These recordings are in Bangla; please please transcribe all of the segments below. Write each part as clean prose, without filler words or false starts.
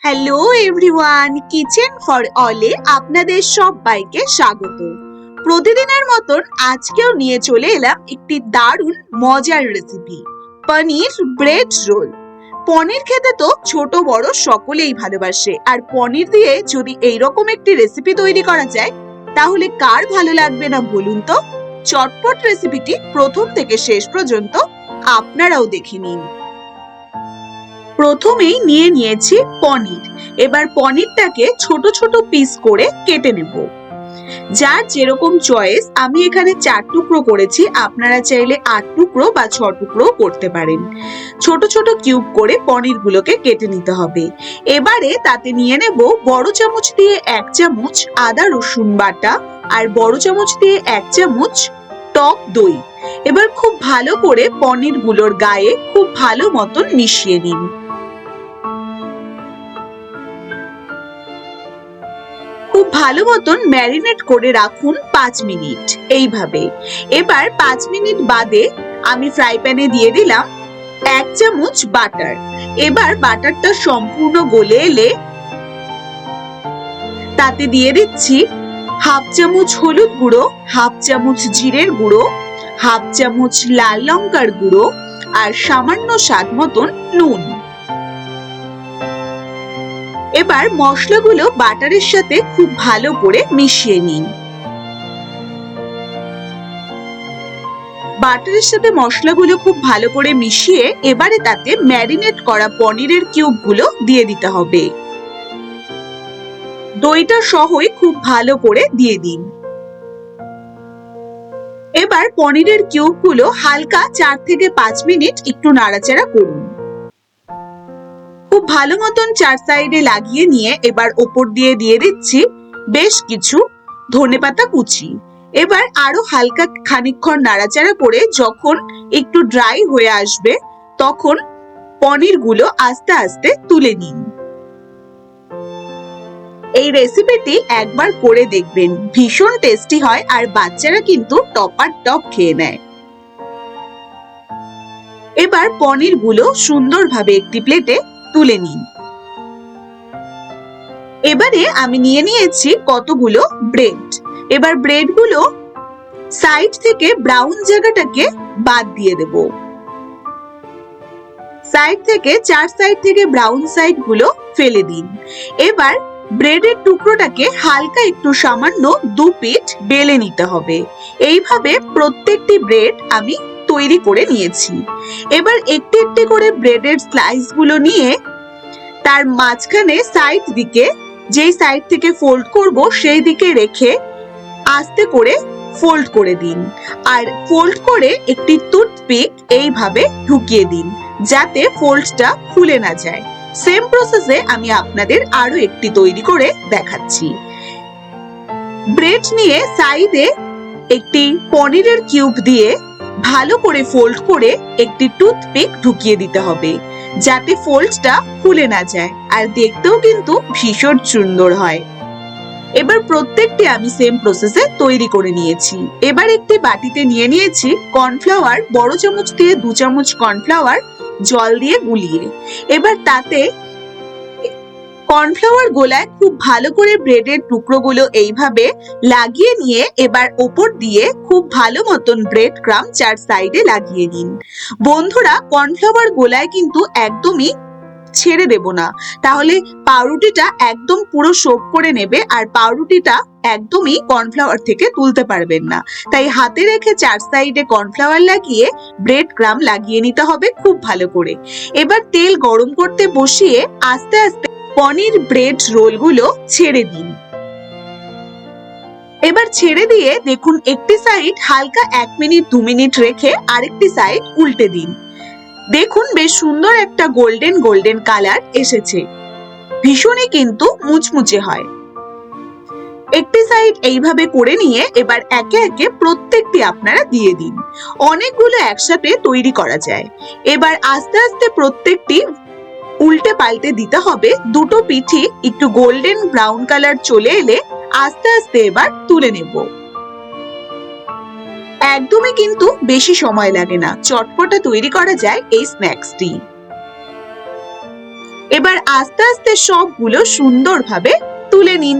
হ্যালো এভরিওয়ান, কিচেন ফর অলে আপনাদের সবাইকে স্বাগত। প্রতিদিনের মতন আজকেও নিয়ে চলে এলাম একটি দারুণ মজার রেসিপি, পনির ব্রেড রোল। পনির খেতে তো ছোট বড় সকলেই ভালোবাসে, আর পনির দিয়ে যদি এইরকম একটি রেসিপি তৈরি করা যায় তাহলে কার ভালো লাগবে না বলুন তো। চটপট রেসিপিটি প্রথম থেকে শেষ পর্যন্ত আপনারাও দেখে নিন। প্রথমেই নিয়ে নিয়েছি পনির। এবার পনিরটাকে ছোট ছোট পিস করে কেটে নেব। যার যেরকম চয়েস, আমি এখানে 4 টুকরো করেছি, আপনারা চাইলে 8 টুকরো বা 6 টুকরো করতে পারেন। ছোট ছোট কিউব করে পনিরগুলোকে কেটে নিতে হবে। এবারে তাতে নিয়ে নেব বড় চামচ দিয়ে 1 চামচ আদা রসুন বাটা আর বড় চামচ দিয়ে 1 চামচ টক দই। এবার খুব ভালো করে পনিরগুলোর গায়ে খুব ভালো মতন মিশিয়ে নিন। খুব ভালো মতন ম্যারিনেট করে রাখুন 5 মিনিট এইভাবে। এবার 5 মিনিট বাদে আমি ফ্রাই প্যানে দিয়ে দিলাম 1 চামচ বাটার। এবার বাটারটা সম্পূর্ণ গলে এলে তাতে দিয়ে দিচ্ছি হাফ চামচ হলুদ গুঁড়ো, হাফ চামচ জিরের গুঁড়ো, হাফ চামচ লাল লঙ্কার গুঁড়ো আর সামান্য স্বাদ মতন নুন। এবার মশলাগুলো বাটারের সাথে খুব ভালো করে মিশিয়ে নিন। বাটারের সাথে মশলাগুলো খুব ভালো করে মিশিয়ে এবারে তাতে ম্যারিনেট করা পনিরের কিউবগুলো দিয়ে দিতে হবে। দইটা সহই খুব ভালো করে দিয়ে দিন। এবার পনিরের কিউবগুলো হালকা 4 থেকে 5 মিনিট একটু নাড়াচাড়া করুন। খুব ভালো মতন 4 সাইডে লাগিয়ে নিয়ে এবার ওপর দিয়ে দিয়ে দিচ্ছি বেশ কিছু ধনেপাতা কুচি। এবার আরো হালকা খানিকক্ষণ নাড়াচাড়া করে যখন একটু ড্রাই হয়ে আসবে তখন পনিরগুলো আস্তে আস্তে তুলে নিন। এই রেসিপিটি একবার করে দেখবেন, ভীষণ টেস্টি হয় আর বাচ্চারা কিন্তু টপার টপ খেয়ে নেয়। এবার পনিরগুলো সুন্দরভাবে একটি প্লেটে তুলে নিন। এবারে আমি নিয়ে নিয়েছি কতগুলো ব্রেড। এবার ব্রেডগুলো সাইড থেকে ব্রাউন জায়গাটাকে বাদ দিয়ে দেব। সাইড থেকে 4 সাইড থেকে ব্রাউন সাইড গুলো ফেলে দিন। এবার ব্রেডের টুকরোটাকে হালকা একটু সামান্য 2 পিঠ বেলে নিতে হবে। এইভাবে প্রত্যেকটি ব্রেড আমি তৈরি করে নিয়েছি। এবার একটি একটি করে ব্রেডের স্লাইস গুলো নিয়ে তার মাঝখানে সাইড দিকে, যেই সাইড থেকে ফোল্ড করব সেই দিকে রেখে আস্তে করে ফোল্ড করে দিন। আর ফোল্ড করে একটি টুথপিক এইভাবে ঢুকিয়ে দিন যাতে ফোল্ডটা খুলে না যায়। সেম প্রসেসে আমি আপনাদের আরো একটি তৈরি করে দেখাচ্ছি। ব্রেড নিয়ে সাইডে একটি পনিরের কিউব দিয়ে ভালো করে ফোল্ড করে একটি টুথপিক ঢুকিয়ে দিতে হবে যাতে ফোল্ডটা খুলে না যায়, আর দেখতেও কিন্তু ভীষণ সুন্দর হয়। এবার প্রত্যেকটি আমি সেম প্রসেসে তৈরি করে নিয়েছি। এবার একটি বাটিতে নিয়ে নিয়েছি কর্নফ্লাওয়ার, বড় চামচ দিয়ে 2 চামচ কর্নফ্লাওয়ার জল দিয়ে গুলিয়ে। এবার তাতে কর্নফ্লাওয়ার গোলায় খুব ভালো করে ব্রেডের টুকরোগুলো এইভাবে লাগিয়ে নিয়ে এবার ওপর দিয়ে খুব ভালো মতন ব্রেড ক্রাম্ব 4 সাইডে লাগিয়ে নিন। বন্ধুরা, কর্নফ্লাওয়ার গোলায় কিন্তু একদমই ছেড়ে দেব না, তাহলে পাউরুটিটা একদম পুরো সোপ করে নেবে আর পাউরুটিটা একদমই কর্নফ্লাওয়ার থেকে তুলতে পারবেন না। তাই হাতে রেখে 4 সাইডে কর্নফ্লাওয়ার লাগিয়ে ব্রেড ক্রাম্ব লাগিয়ে নিতে হবে খুব ভালো করে। এবার তেল গরম করতে বসিয়ে আস্তে আস্তে পনির ব্রেড রোলগুলো ছেড়ে দিন। এবার ছেড়ে দিয়ে দেখুন একটি সাইড হালকা 1 মিনিট 2 মিনিট রেখে আরেকটি সাইড উল্টে দিন। দেখুন বেশ সুন্দর একটা গোল্ডেন গোল্ডেন কালার এসেছে, ভীষণই কিন্তু মুচমুচে হয়। একটি সাইড এইভাবে করে নিয়ে এবার একে একে প্রত্যেকটি আপনারা দিয়ে দিন। অনেকগুলো একসাথে তৈরি করা যায়। এবার আস্তে আস্তে প্রত্যেকটি উল্টে পাল্টে দিতে হবে। দুটো পিঠই একটু গোল্ডেন ব্রাউন কালার চলে এলে আস্তে আস্তে এবার তুলে নেব। একদমই কিন্তু বেশি সময় লাগে না, চটপটা তৈরি করা যায় এই স্ন্যাক্সটি। এবার আস্তে আস্তে সবগুলো সুন্দরভাবে তুলে নিন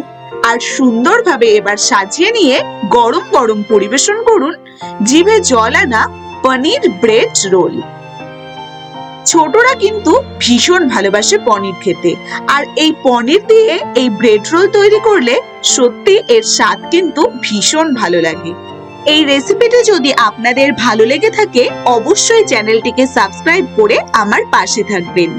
আর সুন্দরভাবে এবার সাজিয়ে নিয়ে গরম গরম পরিবেশন করুন জিভে জল আনা পনির ব্রেড রোল। ছোটরা কিন্তু ভীষণ ভালোবাসে পনির খেতে, আর এই পনির দিয়ে এই ব্রেড রোল তৈরি করলে সত্যি এর স্বাদ কিন্তু ভীষণ ভালো লাগে। এই রেসিপিটি যদি আপনাদের ভালো লেগে থাকে অবশ্যই চ্যানেলটিকে সাবস্ক্রাইব করে আমার পাশে থাকবেন।